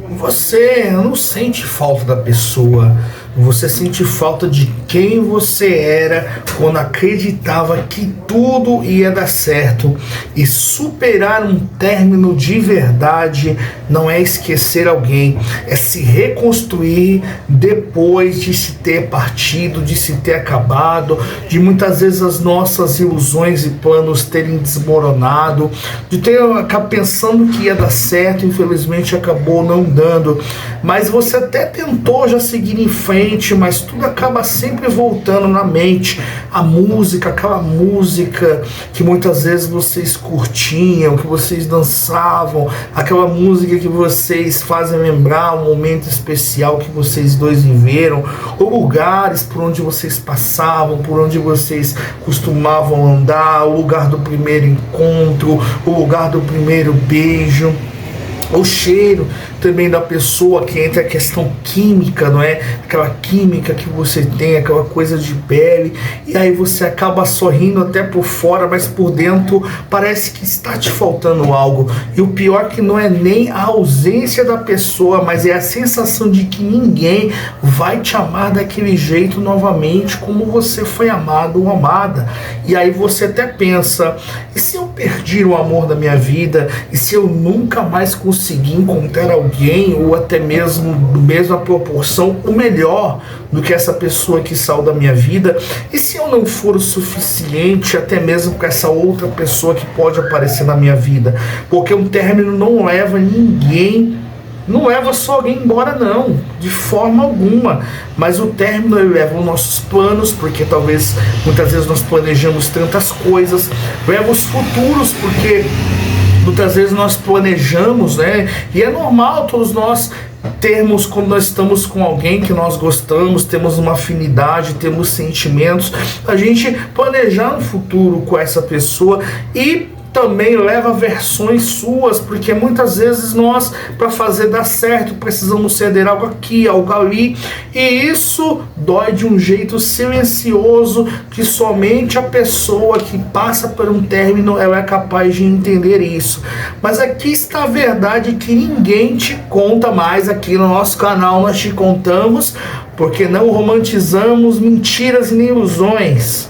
Você não sente falta da pessoa, você sente falta de quem você era quando acreditava que tudo ia dar certo. E superar um término de verdade não é esquecer alguém, é se reconstruir depois de se ter partido, de se ter acabado, de muitas vezes as nossas ilusões e planos terem desmoronado, de ter pensando que ia dar certo, infelizmente acabou não dando. Mas você até tentou já seguir em frente, mas tudo acaba sempre voltando na mente. A música, aquela música que muitas vezes vocês curtiam, que vocês dançavam, aquela música que vocês fazem lembrar um momento especial que vocês dois viveram, ou lugares por onde vocês passavam, por onde vocês costumavam andar, o lugar do primeiro encontro, o lugar do primeiro beijo, o cheiro também da pessoa, que entra a questão química, não é? Aquela química que você tem, aquela coisa de pele, e aí você acaba sorrindo até por fora, mas por dentro parece que está te faltando algo. E o pior que não é nem a ausência da pessoa, mas é a sensação de que ninguém vai te amar daquele jeito novamente, como você foi amado ou amada. E aí você até pensa, e se eu perdi o amor da minha vida? E se eu nunca mais conseguir encontrar alguém, ou até mesmo mesma proporção, o melhor do que essa pessoa que saiu da minha vida? E se eu não for o suficiente, até mesmo com essa outra pessoa que pode aparecer na minha vida? Porque um término não leva ninguém, não leva só alguém embora, não, de forma alguma. Mas o término ele leva os nossos planos, porque talvez muitas vezes nós planejamos tantas coisas, leva os futuros, porque muitas vezes nós planejamos, né? E é normal todos nós termos, quando nós estamos com alguém que nós gostamos, temos uma afinidade, temos sentimentos, a gente planejar um futuro com essa pessoa. E também leva versões suas, porque muitas vezes nós, para fazer dar certo, precisamos ceder algo aqui, algo ali, e isso dói de um jeito silencioso que somente a pessoa que passa por um término ela é capaz de entender isso. Mas aqui está a verdade que ninguém te conta mais. Aqui no nosso canal nós te contamos, porque não romantizamos mentiras nem ilusões.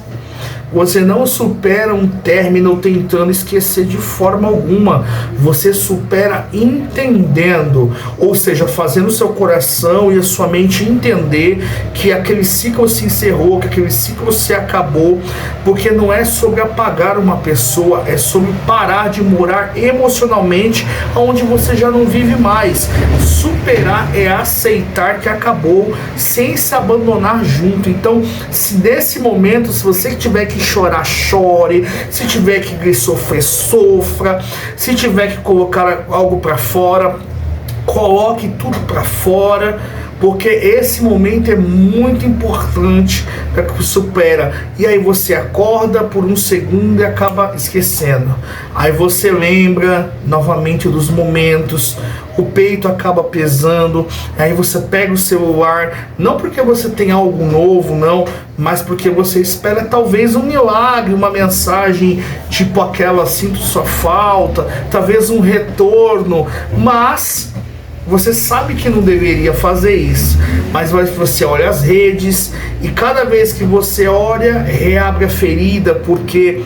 Você não supera um término tentando esquecer de forma alguma. Você supera entendendo, ou seja, fazendo o seu coração e a sua mente entender que aquele ciclo se encerrou, que aquele ciclo se acabou, porque não é sobre apagar uma pessoa, é sobre parar de morar emocionalmente onde você já não vive mais. Superar é aceitar que acabou sem se abandonar junto. Então, se nesse momento, se você tiver que chorar, chore. Se tiver que sofrer, sofra. Se tiver que colocar algo para fora, coloque tudo para fora, porque esse momento é muito importante para que você supera. E aí você acorda por um segundo e acaba esquecendo. Aí você lembra novamente dos momentos, o peito acaba pesando, aí você pega o celular, não porque você tem algo novo, não, mas porque você espera talvez um milagre, uma mensagem tipo aquela, sinto sua falta, talvez um retorno, mas você sabe que não deveria fazer isso, mas você olha as redes e cada vez que você olha, reabre a ferida, porque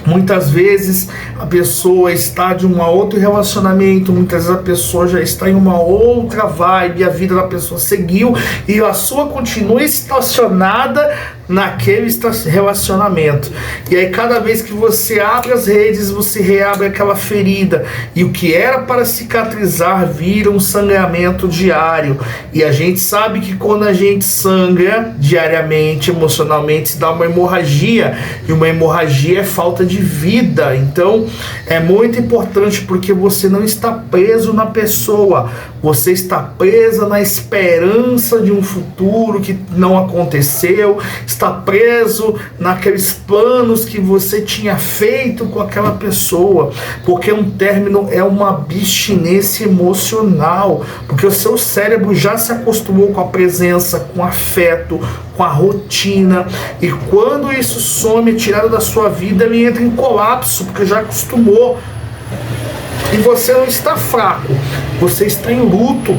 muitas vezes a pessoa está de um outro relacionamento, muitas vezes a pessoa já está em uma outra vibe, a vida da pessoa seguiu e a sua continua estacionada naquele relacionamento. E aí cada vez que você abre as redes, você reabre aquela ferida, e o que era para cicatrizar vira um sangramento diário. E a gente sabe que quando a gente sangra diariamente, emocionalmente, se dá uma hemorragia, e uma hemorragia é falta de vida. Então é muito importante, porque você não está preso na pessoa, você está presa na esperança de um futuro que não aconteceu, está preso naqueles planos que você tinha feito com aquela pessoa, porque um término é uma abstinência emocional, porque o seu cérebro já se acostumou com a presença, com o afeto, com a rotina, e quando isso some, é tirado da sua vida, ele entra em colapso, porque já acostumou. E você não está fraco, você está em luto,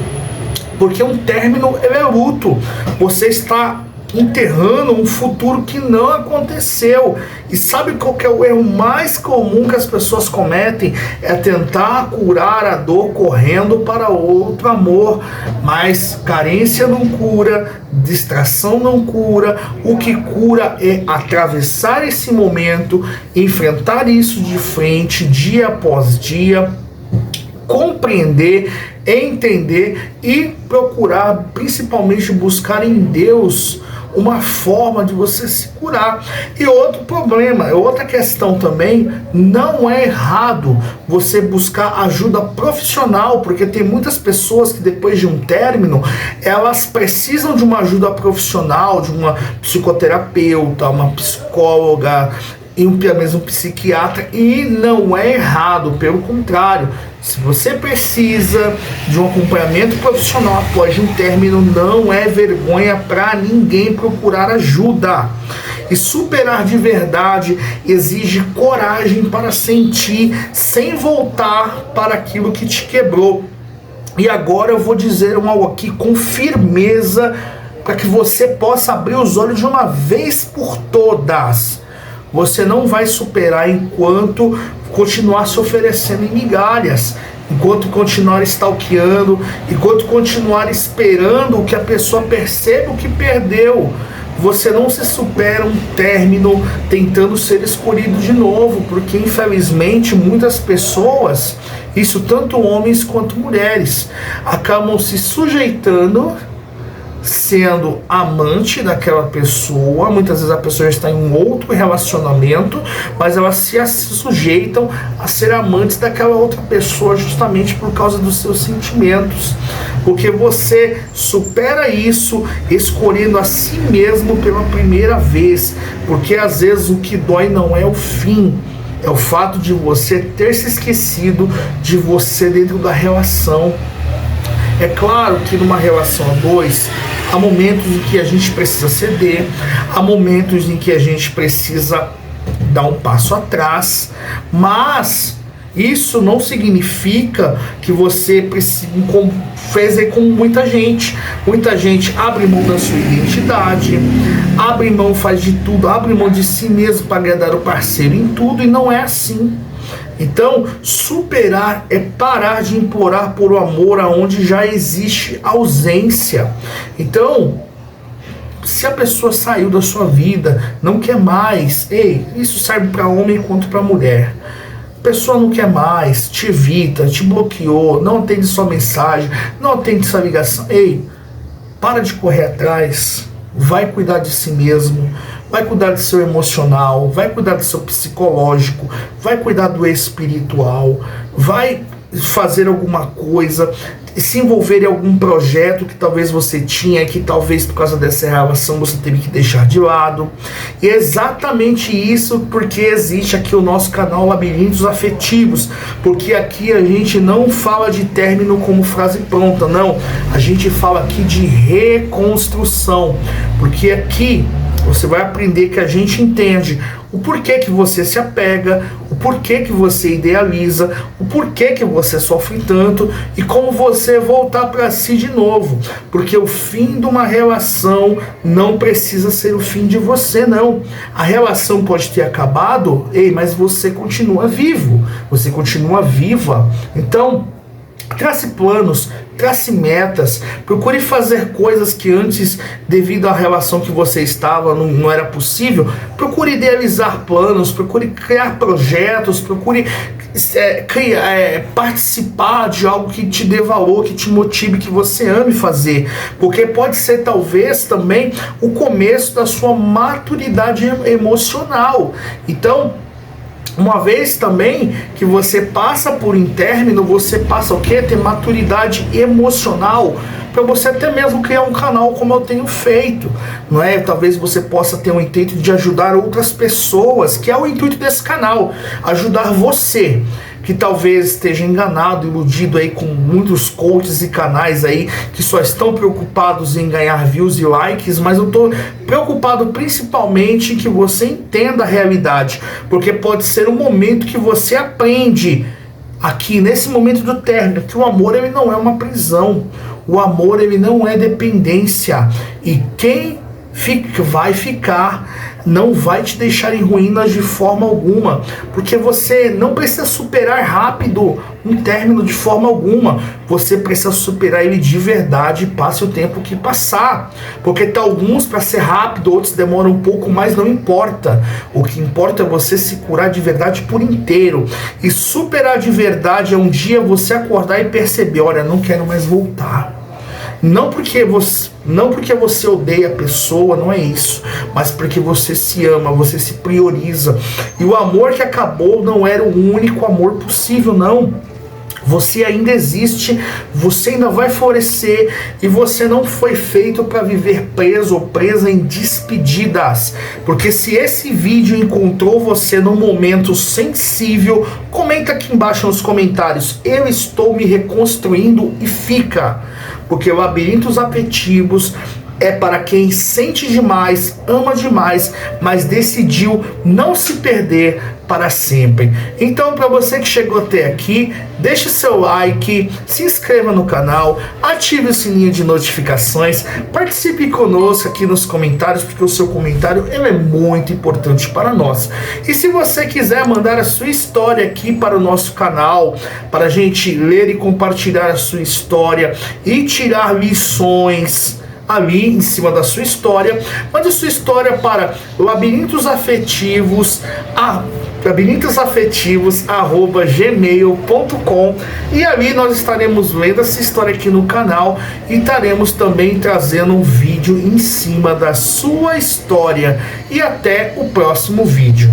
porque um término é luto. Você está enterrando um futuro que não aconteceu. E sabe qual que é o erro mais comum que as pessoas cometem? É tentar curar a dor correndo para outro amor. Mas carência não cura, distração não cura. O que cura é atravessar esse momento, enfrentar isso de frente, dia após dia, compreender, entender e procurar, principalmente buscar em Deus uma forma de você se curar. E outro problema, outra questão também, não é errado você buscar ajuda profissional, porque tem muitas pessoas que depois de um término, elas precisam de uma ajuda profissional, de uma psicoterapeuta, uma psicóloga, e mesmo um psiquiatra, e não é errado, pelo contrário. Se você precisa de um acompanhamento profissional após um término, não é vergonha para ninguém procurar ajuda. E superar de verdade exige coragem para sentir, sem voltar para aquilo que te quebrou. E agora eu vou dizer algo aqui com firmeza, para que você possa abrir os olhos de uma vez por todas. Você não vai superar enquanto continuar se oferecendo em migalhas, enquanto continuar stalkeando, enquanto continuar esperando que a pessoa perceba o que perdeu. Você não se supera um término tentando ser escolhido de novo, porque infelizmente muitas pessoas, isso tanto homens quanto mulheres, acabam se sujeitando, sendo amante daquela pessoa. Muitas vezes a pessoa está em um outro relacionamento, mas elas se sujeitam a ser amantes daquela outra pessoa justamente por causa dos seus sentimentos, porque você supera isso escolhendo a si mesmo pela primeira vez, porque às vezes o que dói não é o fim, é o fato de você ter se esquecido de você dentro da relação. É claro que numa relação a dois, há momentos em que a gente precisa ceder, há momentos em que a gente precisa dar um passo atrás, mas isso não significa que você precisa fazer como muita gente. Muita gente abre mão da sua identidade, abre mão, faz de tudo, abre mão de si mesmo para agradar o parceiro em tudo, e não é assim. Então, superar é parar de implorar por um amor aonde já existe ausência. Então, se a pessoa saiu da sua vida, não quer mais, isso serve para homem quanto para mulher. A pessoa não quer mais, te evita, te bloqueou, não atende sua mensagem, não atende sua ligação. Para de correr atrás, vai cuidar de si mesmo, vai cuidar do seu emocional, vai cuidar do seu psicológico, vai cuidar do espiritual, vai fazer alguma coisa, se envolver em algum projeto que talvez você tinha, que talvez por causa dessa relação você teve que deixar de lado. E é exatamente isso porque existe aqui o nosso canal Labirintos Afetivos, porque aqui a gente não fala de término como frase pronta, não, a gente fala aqui de reconstrução, porque aqui você vai aprender que a gente entende o porquê que você se apega, o porquê que você idealiza, o porquê que você sofre tanto e como você voltar para si de novo. Porque o fim de uma relação não precisa ser o fim de você, não. A relação pode ter acabado, mas você continua vivo, você continua viva. Então, trace planos, trace metas, procure fazer coisas que antes, devido à relação que você estava, não era possível. Procure idealizar planos, procure criar projetos, procure participar de algo que te dê valor, que te motive, que você ame fazer, porque pode ser talvez também o começo da sua maturidade emocional. Então, uma vez também que você passa por um término, você passa o quê? Ter maturidade emocional, para você até mesmo criar um canal como eu tenho feito, não é? Talvez você possa ter um intuito de ajudar outras pessoas, que é o intuito desse canal, ajudar você, que talvez esteja enganado, iludido aí com muitos coaches e canais aí que só estão preocupados em ganhar views e likes, mas eu tô preocupado principalmente em que você entenda a realidade, porque pode ser um momento que você aprende aqui nesse momento do término, que o amor ele não é uma prisão, o amor ele não é dependência, e quem vai ficar não vai te deixar em ruínas de forma alguma, porque você não precisa superar rápido um término de forma alguma, você precisa superar ele de verdade, passe o tempo que passar, porque tá alguns para ser rápido, outros demoram um pouco, mas não importa, o que importa é você se curar de verdade por inteiro, e superar de verdade é um dia você acordar e perceber, olha, não quero mais voltar. Não porque você odeia a pessoa, não é isso, mas porque você se ama, você se prioriza. E o amor que acabou não era o único amor possível, não. Você ainda existe, você ainda vai florescer e você não foi feito para viver preso ou presa em despedidas. Porque se esse vídeo encontrou você num momento sensível, comenta aqui embaixo nos comentários, eu estou me reconstruindo, e fica. Porque labirintos afetivos é para quem sente demais, ama demais, mas decidiu não se perder para sempre. Então, para você que chegou até aqui, deixe seu like, se inscreva no canal, ative o sininho de notificações, participe conosco aqui nos comentários, porque o seu comentário ele é muito importante para nós. E se você quiser mandar a sua história aqui para o nosso canal, para a gente ler e compartilhar a sua história e tirar lições ali em cima da sua história, mande sua história para labirintosafetivos@gmail.com, e ali nós estaremos lendo essa história aqui no canal e estaremos também trazendo um vídeo em cima da sua história. E até o próximo vídeo.